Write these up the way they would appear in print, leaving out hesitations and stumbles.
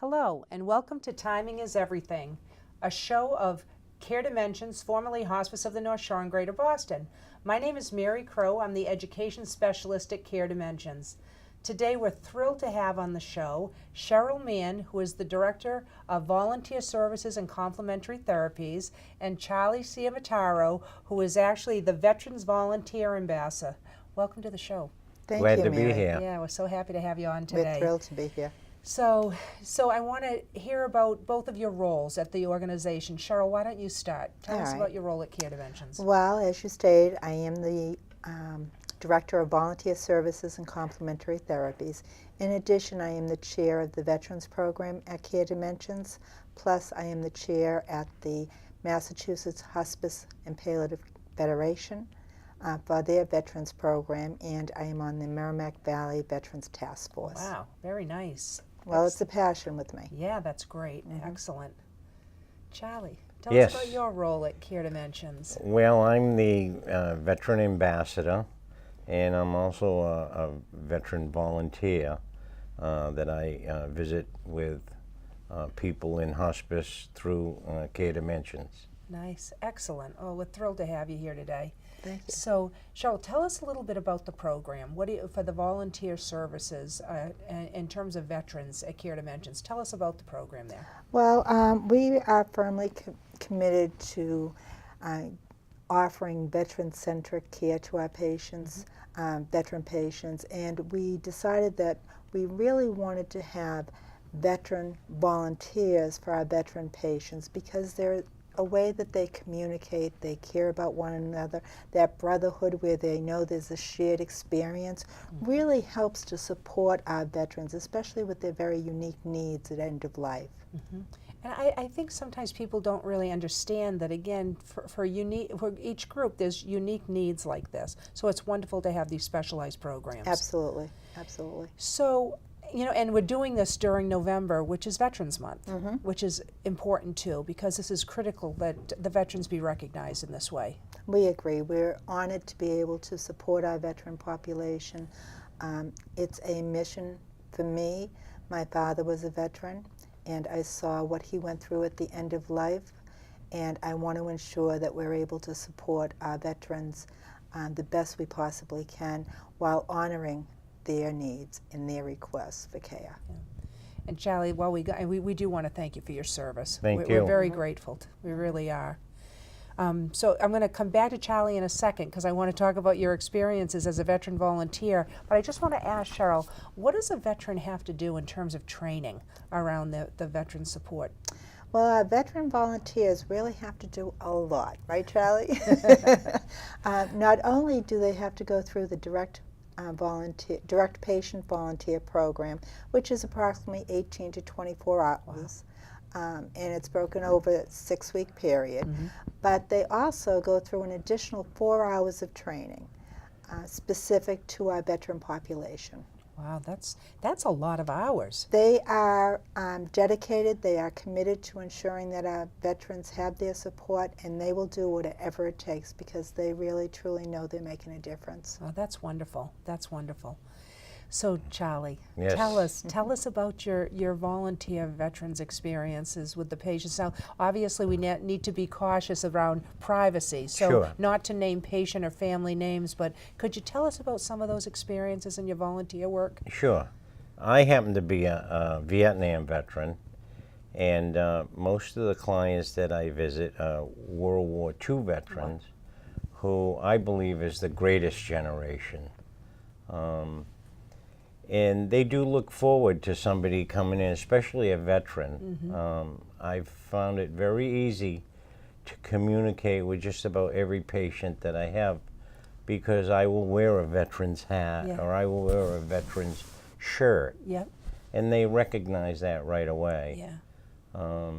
Hello, and welcome to Timing is Everything, a show of Care Dimensions, formerly Hospice of the North Shore in Greater Boston. My name is Mary Crowe. I'm the Education Specialist at Care Dimensions. Today we're thrilled to have on the show Sheryl Meehan, who is the Director of Volunteer Services and Complementary Therapies, and Ciaramitaro, who is actually the Veterans Volunteer Ambassador. Welcome to the show. Glad to Mary. be here. Yeah, we're so happy to have you on today. We're thrilled to be here. So I want to hear about both of your roles at the organization. Sheryl, why don't you start? Tell us about your role at Care Dimensions. Well, as you stated, I am the Director of Volunteer Services and Complementary Therapies. In addition, I am the Chair of the Veterans Program at Care Dimensions, plus I am the Chair at the Massachusetts Hospice and Palliative Federation for their Veterans Program, and I am on the Merrimack Valley Veterans Task Force. Wow, very nice. Well, it's a passion with me. Yeah, that's great. Excellent. Charlie, tell Yes. us about your role at Care Dimensions. Well, I'm the veteran ambassador, and I'm also a veteran volunteer that I visit with people in hospice through Care Dimensions. Nice, excellent. Oh, we're thrilled to have you here today. Thank you. So, Sheryl, tell us a little bit about the program. What do you, for the volunteer services in terms of veterans at Care Dimensions? Tell us about the program there. Well, we are firmly committed to offering veteran-centric care to our patients, veteran patients, and we decided that we really wanted to have veteran volunteers for our veteran patients because they're a way that they communicate, they care about one another, that brotherhood where they know there's a shared experience really helps to support our veterans, especially with their very unique needs at end of life. And I think sometimes people don't really understand that, again, for each group, there's unique needs like this. So it's wonderful to have these specialized programs. Absolutely, absolutely. So, and we're doing this during November, which is Veterans Month, which is important too, because this is critical that the veterans be recognized in this way. We agree. We're honored to be able to support our veteran population. It's a mission for me. My father was a veteran, and I saw what he went through at the end of life, and I want to ensure that we're able to support our veterans the best we possibly can while honoring their needs and their requests for care. Yeah. And Charlie, while we do want to thank you for your service. Thank We're you. very grateful. We really are. So I'm going to come back to Charlie in a second because I want to talk about your experiences as a veteran volunteer. But I just want to ask Sheryl, what does a veteran have to do in terms of training around the veteran support? Well, our veteran volunteers really have to do a lot, right, Charlie? Not only do they have to go through the direct patient volunteer program, which is approximately 18 to 24 hours, and it's broken over a 6-week period. But they also go through an additional 4 hours of training specific to our veteran population. Wow, that's a lot of hours. They are dedicated, they are committed to ensuring that our veterans have their support, and they will do whatever it takes because they really truly know they're making a difference. Oh, that's wonderful. That's wonderful. So, Charlie, Yes. tell us about your volunteer veterans experiences with the patients. Now, obviously, we need to be cautious around privacy, so Sure. not to name patient or family names, but could you tell us about some of those experiences in your volunteer work? Sure. I happen to be a Vietnam veteran, and most of the clients that I visit are World War II veterans, who I believe is the greatest generation. And they do look forward to somebody coming in, especially a veteran. I've found it very easy to communicate with just about every patient that I have because I will wear a veteran's hat or I will wear a veteran's shirt. Yep. And they recognize that right away. Yeah.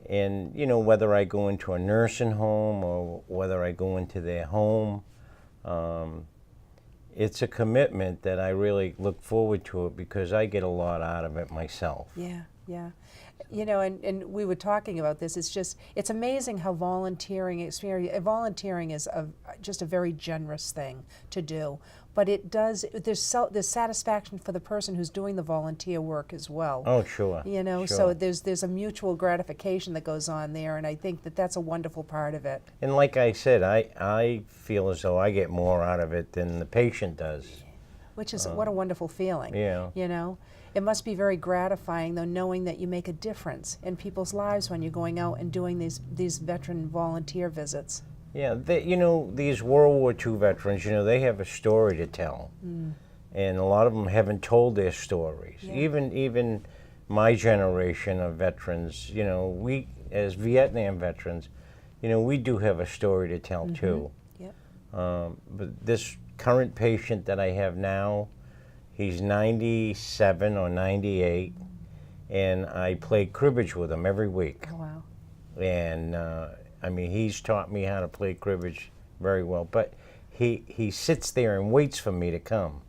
And whether I go into a nursing home or whether I go into their home, it's a commitment that I really look forward to it because I get a lot out of it myself. Yeah, yeah. You know, and we were talking about this. It's amazing how volunteering is just a very generous thing to do. But there's satisfaction for the person who's doing the volunteer work as well. Oh, sure. You know, sure. so there's a mutual gratification that goes on there, and I think that's a wonderful part of it. And like I said, I feel as though I get more out of it than the patient does. Which is what a wonderful feeling. Yeah. You know, it must be very gratifying though, knowing that you make a difference in people's lives when you're going out and doing these veteran volunteer visits. Yeah, you know, these World War II veterans, you know, they have a story to tell. And a lot of them haven't told their stories. Yeah. Even my generation of veterans, you know, we as Vietnam veterans, you know, we do have a story to tell too. Yep. But this current patient that I have now, he's 97 or 98, and I play cribbage with him every week. Oh, wow. And I mean, he's taught me how to play cribbage very well. But he sits there and waits for me to come.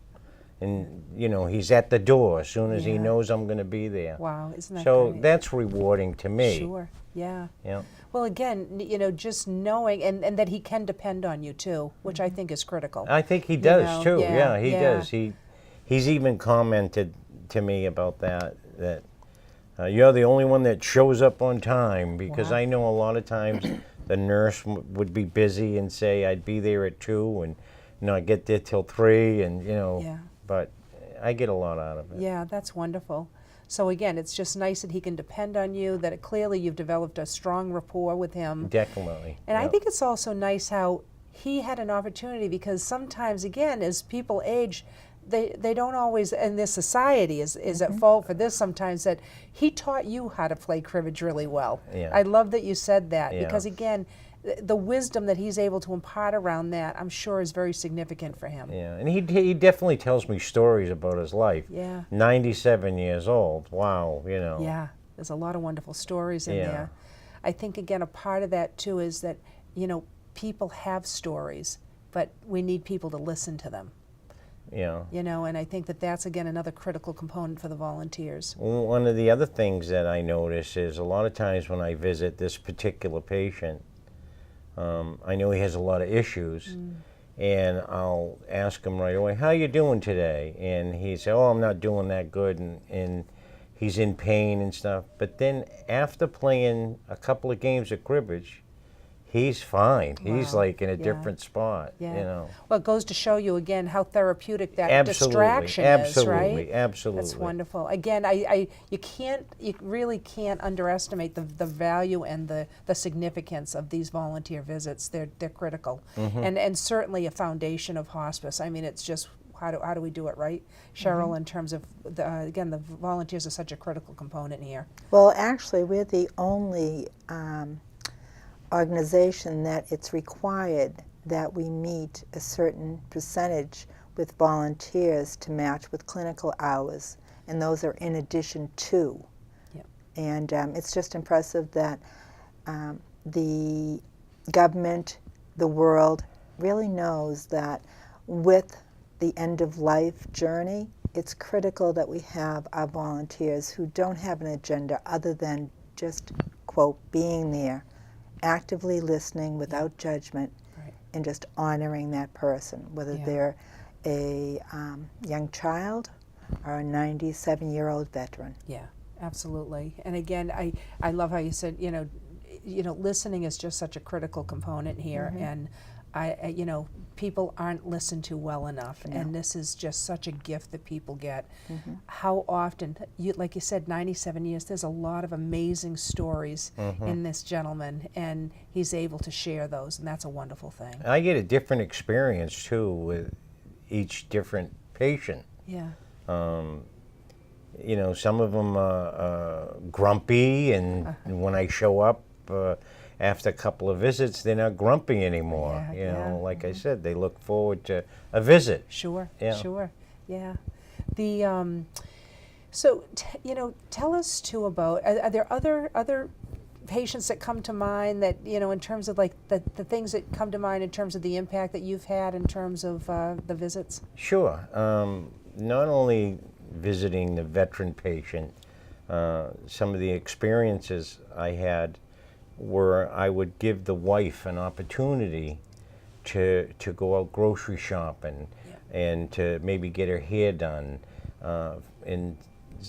And, you know, he's at the door as soon as he Yeah. knows I'm going to be there. Wow, isn't that So great? that's rewarding to me. Sure, yeah. Yeah. Well, again, you know, just knowing, and that he can depend on you too, which I think is critical. I think he does know, too. yeah, He yeah. does. He's even commented to me about that you're the only one that shows up on time, because Wow. I know a lot of times the nurse would be busy and say I'd be there at 2 and not get there till 3, and you know. Yeah. But I get a lot out of it. Yeah, that's wonderful. So again, it's just nice that he can depend on you, that clearly you've developed a strong rapport with him. Definitely. And I yeah. think it's also nice how he had an opportunity, because sometimes, again, as people age, they don't always, and this society is at fault for this sometimes, that he taught you how to play cribbage really well. Yeah. I love that you said that, Yeah. because again, the wisdom that he's able to impart around that, I'm sure, is very significant for him. Yeah, and he definitely tells me stories about his life. Yeah. 97 years old. Wow, you know. Yeah, there's a lot of wonderful stories in Yeah. there. I think, again, a part of that too is that, you know, people have stories, but we need people to listen to them. Yeah. You know, and I think that's, again, another critical component for the volunteers. One of the other things that I notice is a lot of times when I visit this particular patient, I know he has a lot of issues, and I'll ask him right away, how you doing today? And he said, oh, I'm not doing that good, and he's in pain and stuff. But then after playing a couple of games of cribbage, he's fine. He's Wow. like in a Yeah. different spot, Yeah. you know. Well, it goes to show you, again, how therapeutic that Absolutely, distraction is, right? absolutely, absolutely. That's wonderful. Again, you really can't underestimate the value and the significance of these volunteer visits. They're critical, and certainly a foundation of hospice. I mean, it's just how do we do it right, Sheryl? In terms of again, the volunteers are such a critical component here. Well, actually, we're the only organization that it's required that we meet a certain percentage with volunteers to match with clinical hours, and those are in addition to. Yep. And it's just impressive that the government, the world, really knows that with the end-of-life journey, it's critical that we have our volunteers who don't have an agenda other than just, quote, being there, actively listening without judgment, Right. and just honoring that person, whether Yeah. they're a young child or a 97-year-old veteran. Yeah, absolutely. And again, I love how you said, you know, listening is just such a critical component here, and you know, people aren't listened to well enough, and this is just such a gift that people get. How often, like you said, 97 years, there's a lot of amazing stories in this gentleman, and he's able to share those, and that's a wonderful thing. I get a different experience too with each different patient. Yeah. You know, some of them are grumpy, and when I show up after a couple of visits, they're not grumpy anymore. Yeah, you know, yeah. like I said, they look forward to a visit. Sure, Yeah. sure, yeah. The so you know, tell us too about, are there other patients that come to mind that, you know, in terms of like the things that come to mind in terms of the impact that you've had in terms of the visits? Sure. Not only visiting the veteran patient, some of the experiences I had where I would give the wife an opportunity to go out grocery shopping and to maybe get her hair done and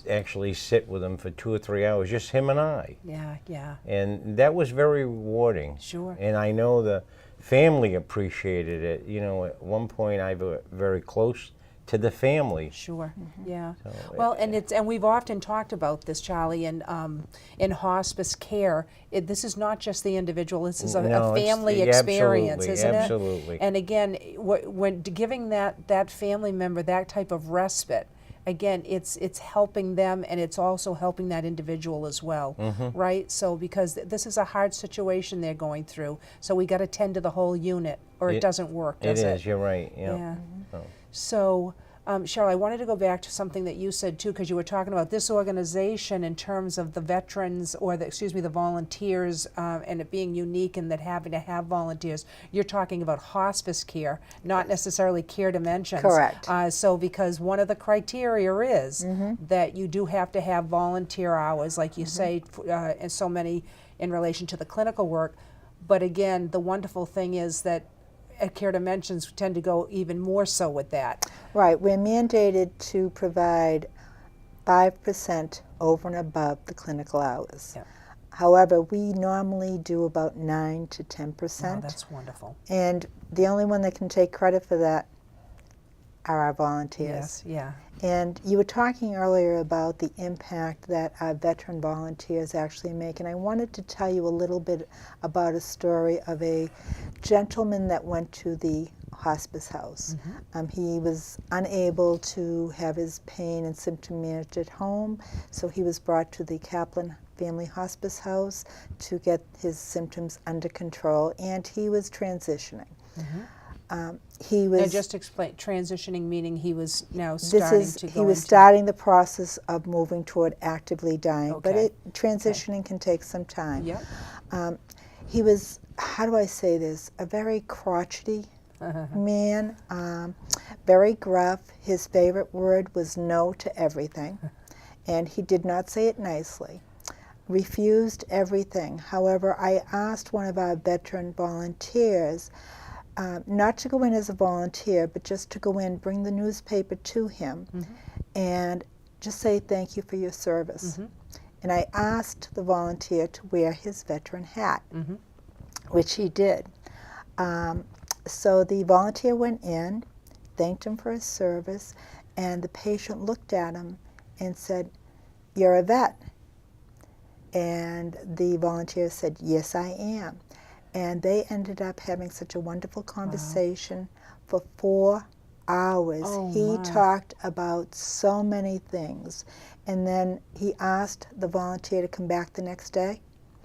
actually sit with him for 2 or 3 hours, just him and I. Yeah, yeah. And that was very rewarding. Sure. And I know the family appreciated it. You know, at one point I was very close to the family. Sure. Yeah. So, Well, and we've often talked about this, Charlie, in hospice care. This is not just the individual. This is a No, it's family the- experience, absolutely, isn't it? absolutely. And again, when giving that family member that type of respite, again, it's helping them, and it's also helping that individual as well, right? So because this is a hard situation they're going through, so we got to tend to the whole unit, or it doesn't work, does it? It is. You're right. Yeah. Yeah. So, So, Sheryl, I wanted to go back to something that you said too, because you were talking about this organization in terms of the veterans, or the volunteers, and it being unique and that having to have volunteers. You're talking about hospice care, not necessarily care dimensions. Correct. So, because one of the criteria is that you do have to have volunteer hours, like you say, and so many in relation to the clinical work. But again, the wonderful thing is that care dimensions tend to go even more so with that. Right, we're mandated to provide 5% over and above the clinical hours. Yeah. However, we normally do about 9 to 10%. Oh, that's wonderful. And the only one that can take credit for that are our volunteers. Yes, yeah. And you were talking earlier about the impact that our veteran volunteers actually make, and I wanted to tell you a little bit about a story of a gentleman that went to the hospice house. He was unable to have his pain and symptom managed at home, so he was brought to the Kaplan Family Hospice House to get his symptoms under control, and he was transitioning. He was Now, just explain, transitioning meaning he was now starting to go he was into... starting the process of moving toward actively dying, but Okay. transitioning can take some time. Yep. He was, how do I say this, a very crotchety man, very gruff. His favorite word was no to everything, and he did not say it nicely. Refused everything. However, I asked one of our veteran volunteers not to go in as a volunteer, but just to go in, bring the newspaper to him, and just say thank you for your service. And I asked the volunteer to wear his veteran hat, which he did. So the volunteer went in, thanked him for his service, and the patient looked at him and said, "You're a vet." And the volunteer said, "Yes, I am." And they ended up having such a wonderful conversation for 4 hours. Oh, he my. talked about so many things. And then he asked the volunteer to come back the next day.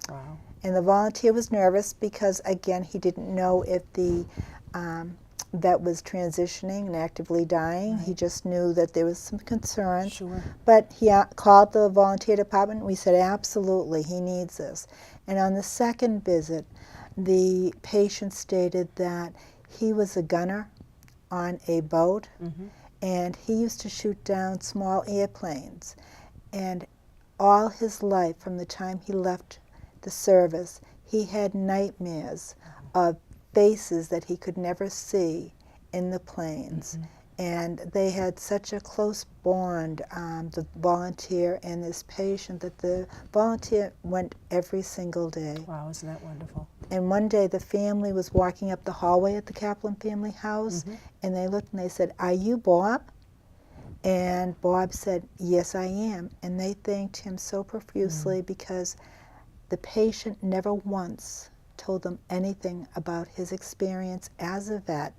Wow. And the volunteer was nervous because, again, he didn't know if the vet was transitioning and actively dying. He just knew that there was some concerns. Sure. But he called the volunteer department. We said, absolutely, he needs this. And on the second visit, the patient stated that he was a gunner on a boat, and he used to shoot down small airplanes. And all his life, from the time he left the service, he had nightmares of faces that he could never see in the planes. And they had such a close bond, the volunteer and this patient, that the volunteer went every single day. Wow, isn't that wonderful? And one day the family was walking up the hallway at the Kaplan family house, and they looked and they said, "Are you Bob?" And Bob said, "Yes, I am." And they thanked him so profusely because the patient never once told them anything about his experience as a vet,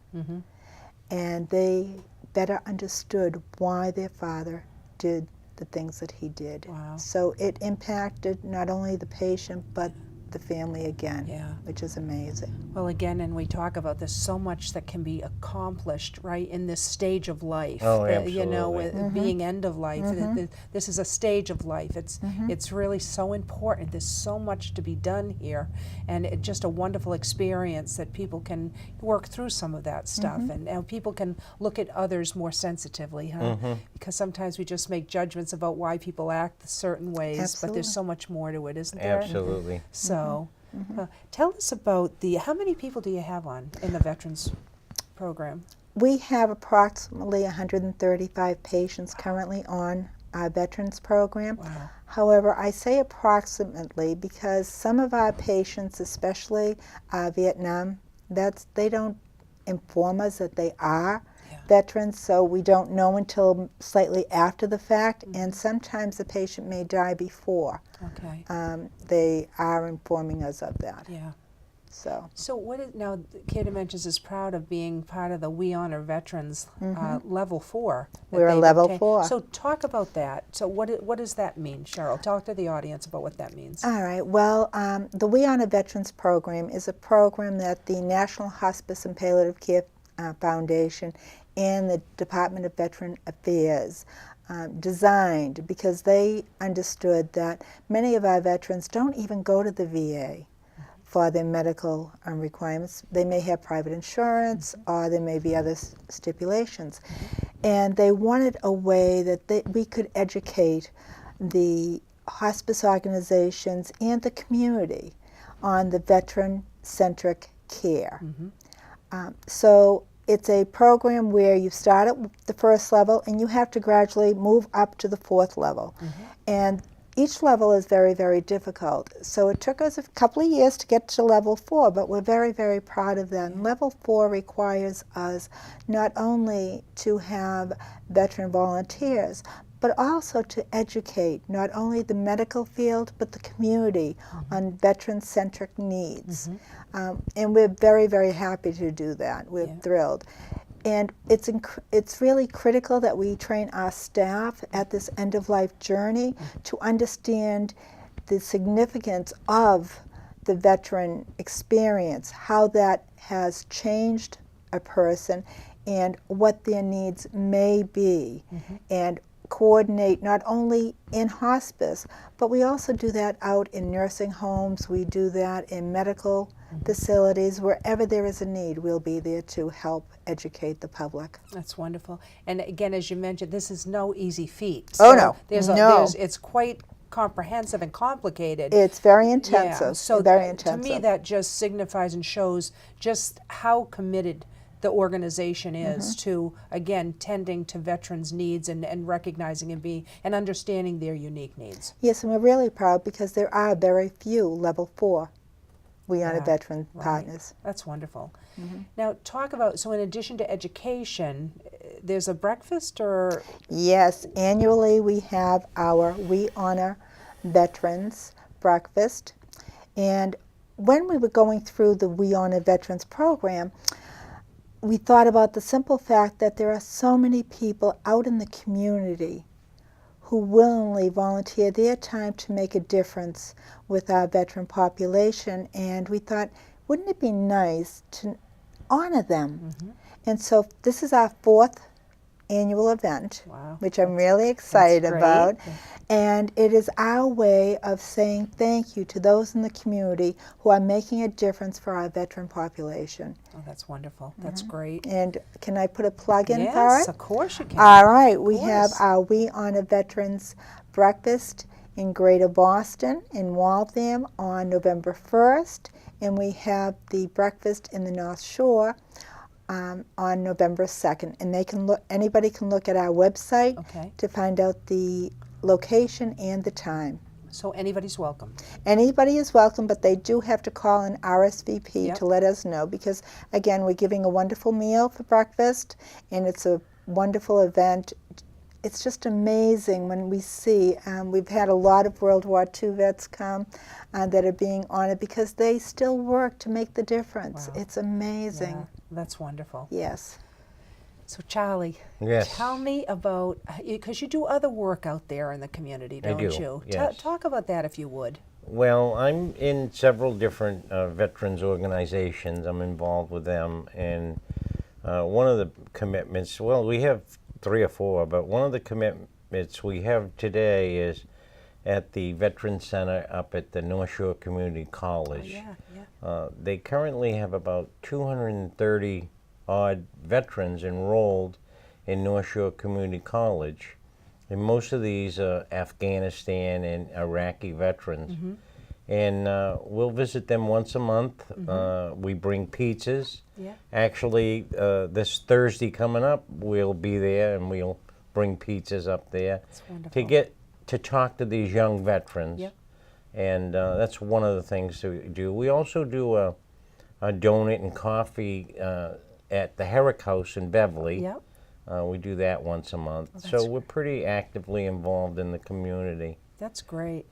and they better understood why their father did the things that he did. Wow. So it impacted not only the patient, but the family again, Yeah. which is amazing. Well, again, and we talk about there's so much that can be accomplished, right, in this stage of life. Oh, You know, absolutely. with being end of life. This is a stage of life. It's really so important. There's so much to be done here, and it's just a wonderful experience that people can work through some of that stuff, and people can look at others more sensitively, huh? Because sometimes we just make judgments about why people act certain ways, but Absolutely. there's so much more to it, isn't there? Absolutely. So, tell us about how many people do you have on in the Veterans Program? We have approximately 135 patients currently on our Veterans Program. Wow. However, I say approximately because some of our patients, especially Vietnam vets, they don't inform us that they are veterans, so we don't know until slightly after the fact, and sometimes the patient may die before Okay. they are informing us of that. Yeah. So what is now? Care Dimensions is proud of being part of the We Honor Veterans Level 4. that We're a they've Level obtained. 4. So talk about that. So what does that mean, Sheryl? Talk to the audience about what that means. All right. Well, the We Honor Veterans Program is a program that the National Hospice and Palliative Care Foundation and the Department of Veteran Affairs designed because they understood that many of our veterans don't even go to the VA for their medical requirements. They may have private insurance or there may be other stipulations. And they wanted a way that we could educate the hospice organizations and the community on the veteran-centric care. So it's a program where you start at the first level and you have to gradually move up to the fourth level. And each level is very, very difficult. So it took us a couple of years to get to level 4, but we're very, very proud of that. And level 4 requires us not only to have veteran volunteers, but also to educate not only the medical field, but the community on veteran-centric needs. And we're very, very happy to do that. We're thrilled. And it's really critical that we train our staff at this end-of-life journey to understand the significance of the veteran experience, how that has changed a person, and what their needs may be, and coordinate not only in hospice, but we also do that out in nursing homes, we do that in medical facilities, wherever there is a need, we'll be there to help educate the public. That's wonderful. And again, as you mentioned, this is no easy feat. Oh, So no. it's quite comprehensive and complicated. It's very intensive, So very intensive. to me, that just signifies and shows just how committed the organization is to, again, tending to veterans' needs and recognizing and understanding their unique needs. Yes, and we're really proud because there are very few level 4 We Honor Veteran partners. That's wonderful. Now, talk about, so in addition to education, there's a breakfast or? Yes, annually we have our We Honor Veterans breakfast. And when we were going through the We Honor Veterans program, we thought about the simple fact that there are so many people out in the community who willingly volunteer their time to make a difference with our veteran population, and we thought, wouldn't it be nice to honor them? And so this is our 4th annual event, which I'm really excited about, and it is our way of saying thank you to those in the community who are making a difference for our veteran population. Oh, that's wonderful. That's great. And can I put a plug in for it? Yes, of course you can. All right, we have our We Honor Veterans breakfast in Greater Boston, in Waltham, on November 1st, and we have the breakfast in the North Shore on November 2nd. And they can look. Anybody can look at our website to find out the location and the time. So anybody's welcome. Anybody is welcome, but they do have to call an RSVP to let us know because, again, we're giving a wonderful meal for breakfast, and it's a wonderful event. It's just amazing when we see, we've had a lot of World War II vets come that are being honored because they still work to make the difference. Wow. It's amazing. Yeah, that's wonderful. Yes. So Charlie, tell me about, because you do other work out there in the community, don't you? Yes. Talk about that if you would. Well, I'm in several different veterans organizations. I'm involved with them, and one of the commitments, well, we have 3 or 4, but one of the commitments we have today is at the Veterans Center up at the North Shore Community College. Yeah, yeah. They currently have about 230 odd veterans enrolled in North Shore Community College. And most of these are Afghanistan and Iraqi veterans. Mm-hmm. And we'll visit them once a month. Mm-hmm. We bring pizzas. Yeah. Actually, this Thursday coming up, we'll be there and we'll bring pizzas up there That's wonderful. to get to talk to these young veterans. Yep. And that's one of the things that we do. We also do a donut and coffee at the Herrick House in Beverly. Yep. We do that once a month. Oh, So that's we're pretty actively involved in the community. That's great.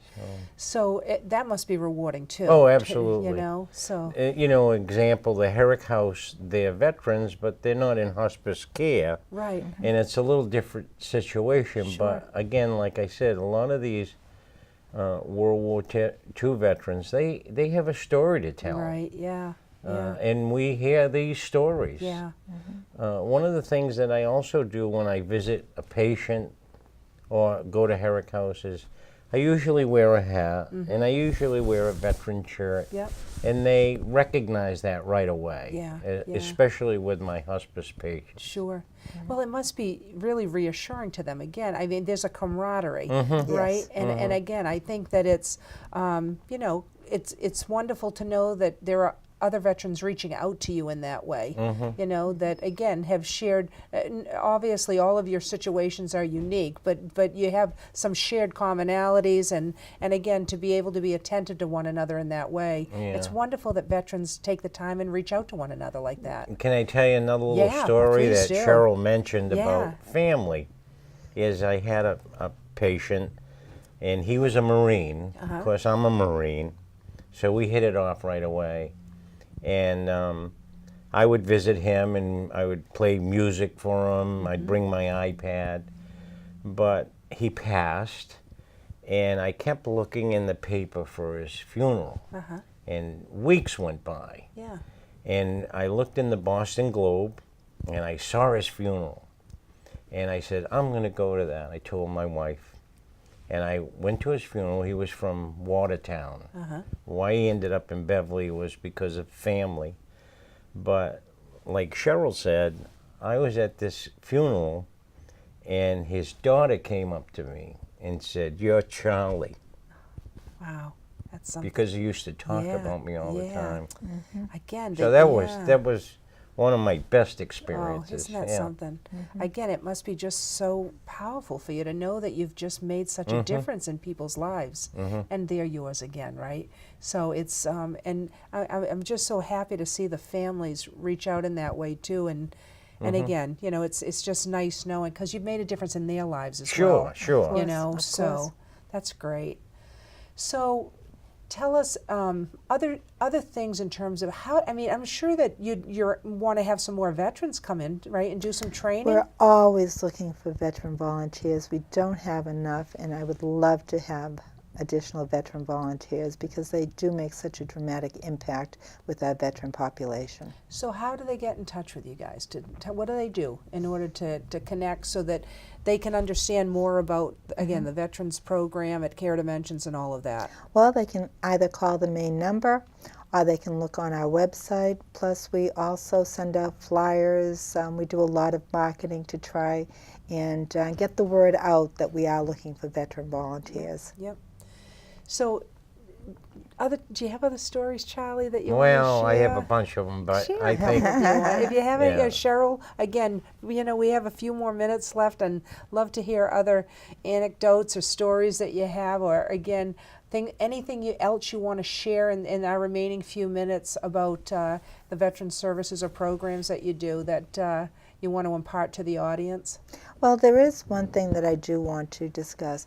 So that must be rewarding too. Oh, absolutely. You know, so. You know, example, the Herrick House, they're veterans, but they're not in hospice care. Right. And it's a little different situation. Sure. But again, like I said, a lot of these World War II veterans, they have a story to tell. Right, yeah. Yeah. And we hear these stories. Yeah. One of the things that I also do when I visit a patient or go to Herrick House is I usually wear a hat and I usually wear a veteran shirt. Yep. And they recognize that right away, Yeah, yeah. especially with my hospice patients. Sure. Well, it must be really reassuring to them. Again, I mean, there's a camaraderie, Mm-hmm. right? Yes. And again, I think that it's, you know, it's wonderful to know that there are other veterans reaching out to you in that way. Mm-hmm. You know, that again have shared. Obviously, all of your situations are unique, but you have some shared commonalities, and again, to be able to be attentive to one another in that way. It's Yeah. wonderful that veterans take the time and reach out to one another like that. Can I tell you another little Yeah, story please that do. Sheryl mentioned Yeah. about family? Is I had a patient, and he was a Marine. Uh-huh. Of course, I'm a Marine, so we hit it off right away. And I would visit him, and I would play music for him. I'd bring my iPad. But he passed, and I kept looking in the paper for his funeral. Uh-huh. And weeks went by. Yeah. And I looked in the Boston Globe, and I saw his funeral. And I said, I'm going to go to that. I told my wife. And I went to his funeral. He was from Watertown. Uh-huh. Why he ended up in Beverly was because of family. But like Sheryl said, I was at this funeral, and his daughter came up to me and said, "You're Charlie," Wow. That's something. because he used to talk Yeah, about me all the yeah. time. Again. So yeah. that was one of my best Oh, experiences. isn't that yeah. something? Again, it must be just so powerful for you to know that you've just made such a difference in people's lives, and they're yours again, right? So it's, and I'm just so happy to see the families reach out in that way too, and again, you know, it's just nice knowing, because you've made a difference in their lives as well. Sure. You course, know, of so course. that's great. So tell us other things in terms of how. I mean, I'm sure that you want to have some more veterans come in, right, and do some training. We're always looking for veteran volunteers. We don't have enough, and I would love to have additional veteran volunteers because they do make such a dramatic impact with our veteran population. So how do they get in touch with you guys? What do they do in order to connect so that they can understand more about, again, the Veterans Program at Care Dimensions and all of that? Well, they can either call the main number or they can look on our website. Plus, we also send out flyers. We do a lot of marketing to try and get the word out that we are looking for veteran volunteers. Yep. So, do you have other stories, Charlie, that you want to Well, share? I have a bunch of them, but Share I a couple think if you want. If you have any, Yeah. Sheryl, again, you know, we have a few more minutes left, and love to hear other anecdotes or stories that you have, or again, anything else you want to share in our remaining few minutes about the veteran services or programs that you do that you want to impart to the audience. Well, there is one thing that I do want to discuss.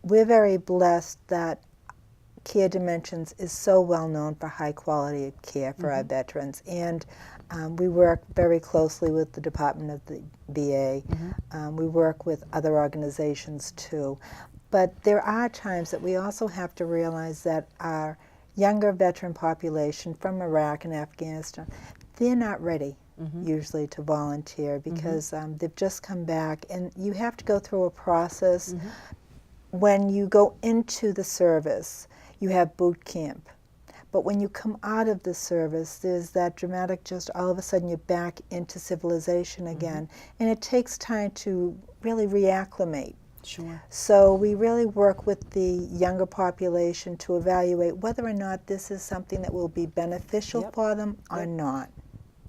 We're very blessed that Care Dimensions is so well known for high quality of care for our veterans, and we work very closely with the Department of the VA. We work with other organizations too. But there are times that we also have to realize that our younger veteran population from Iraq and Afghanistan, they're not ready usually to volunteer because they've just come back, and you have to go through a process. When you go into the service, you have boot camp. But when you come out of the service, there's that dramatic, just all of a sudden you're back into civilization again. And it takes time to really reacclimate. Sure. So we really work with the younger population to evaluate whether or not this is something that will be beneficial for them or not.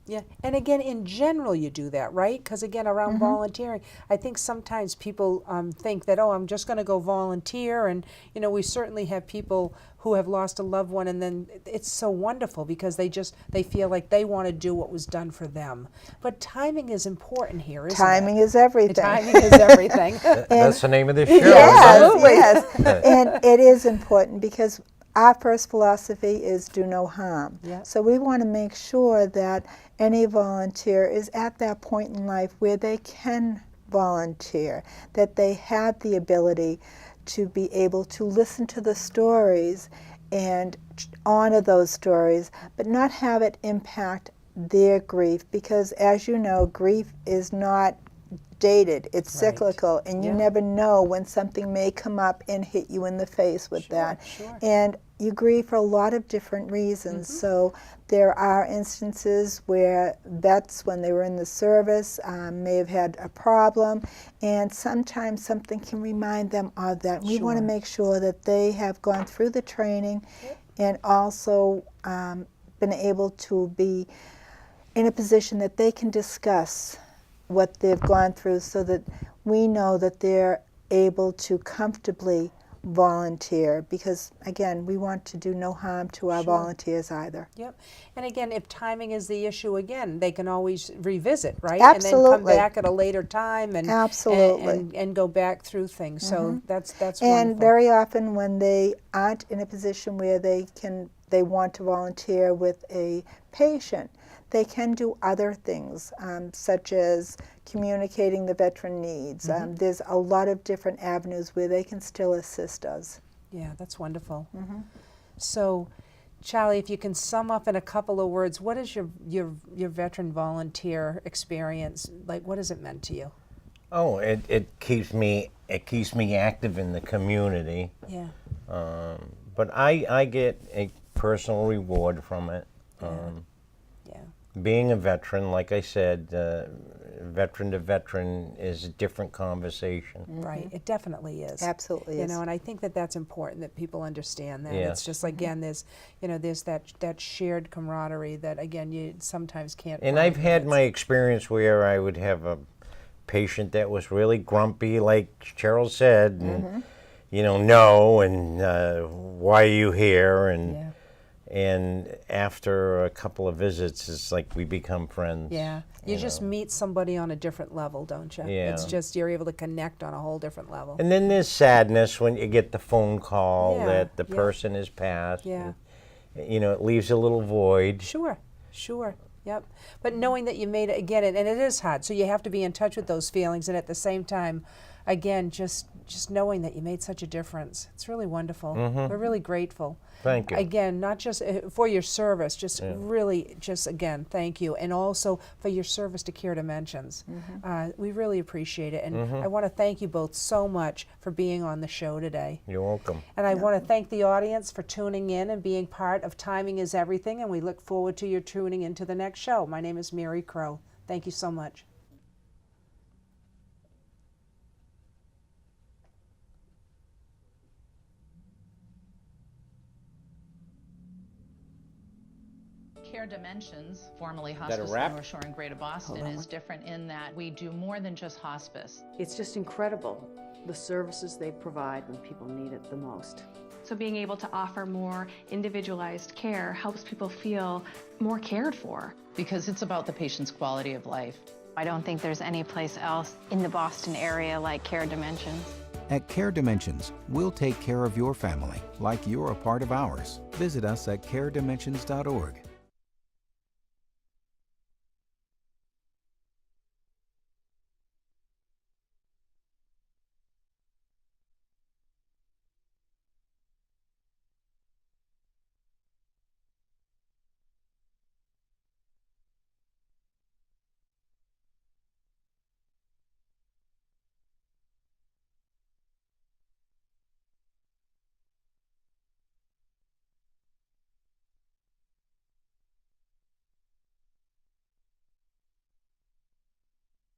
Yeah, and again, in general, you do that, right? Because again, around volunteering, I think sometimes people think that, oh, I'm just going to go volunteer, and you know, we certainly have people who have lost a loved one, and then it's so wonderful because they feel like they want to do what was done for them. But timing is important here, isn't Timing it? is everything. Timing is everything. That's the name of this show. Yes, isn't it? yes. And it is important because our first philosophy is do no harm. Yeah. So we want to make sure that any volunteer is at that point in life where they can volunteer, that they have the ability to be able to listen to the stories and honor those stories, but not have it impact their grief, because as you know, grief is not dated, it's cyclical, and you never know when something may come up and hit you in the face with that. Sure. And you grieve for a lot of different reasons. So there are instances where vets, when they were in the service, may have had a problem, and sometimes something can remind them of that. We want to make sure that they have gone through the training and also been able to be in a position that they can discuss what they've gone through, so that we know that they're able to comfortably volunteer, because again, we want to do no harm to our volunteers either. Yep. And again, if timing is the issue again, they can always revisit, right? Absolutely. And then come back at a later time and and go back through things. So that's wonderful. And very often when they aren't in a position where they want to volunteer with a patient, they can do other things, such as communicating the veteran needs. There's a lot of different avenues where they can still assist us. Yeah, that's wonderful. So, Charlie, if you can sum up in a couple of words, what is your veteran volunteer experience like? What has it meant to you? Oh, it keeps me active in the community. Yeah. But I get a personal reward from it. Being a veteran, like I said, veteran to veteran is a different conversation. Right, it definitely is. Absolutely You is. know, and I think that that's important that people understand that. Yes. It's just, again, there's that shared camaraderie that, again, you sometimes can't And find. I've had my experience where I would have a patient that was really grumpy, like Sheryl said, and, no, and why are you here? And after a couple of visits, it's like we become friends. Yeah, you just meet somebody on a different level, don't you? Yeah. It's just you're able to connect on a whole different level. And then there's sadness when you get the phone call Yeah, that the person has passed. Yeah. And, it leaves a little void. Sure. Yep. But knowing that you made it again, and it is hard, so you have to be in touch with those feelings, and at the same time, again, just knowing that you made such a difference. It's really wonderful. We're really grateful. Thank you. Again, not just for your service, really, again, thank you. And also for your service to Care Dimensions. We really appreciate it. And I want to thank you both so much for being on the show today. You're welcome. And I want to thank the audience for tuning in and being part of Timing is Everything. And we look forward to your tuning into the next show. My name is Mary Crowe. Thank you so much. Care Dimensions, formerly that a Hospice of wrap? North Shore and Greater Boston, is different in that we do more than just hospice. It's just incredible, the services they provide when people need it the most. So being able to offer more individualized care helps people feel more cared for. Because it's about the patient's quality of life. I don't think there's any place else in the Boston area like Care Dimensions. At Care Dimensions, we'll take care of your family like you're a part of ours. Visit us at caredimensions.org.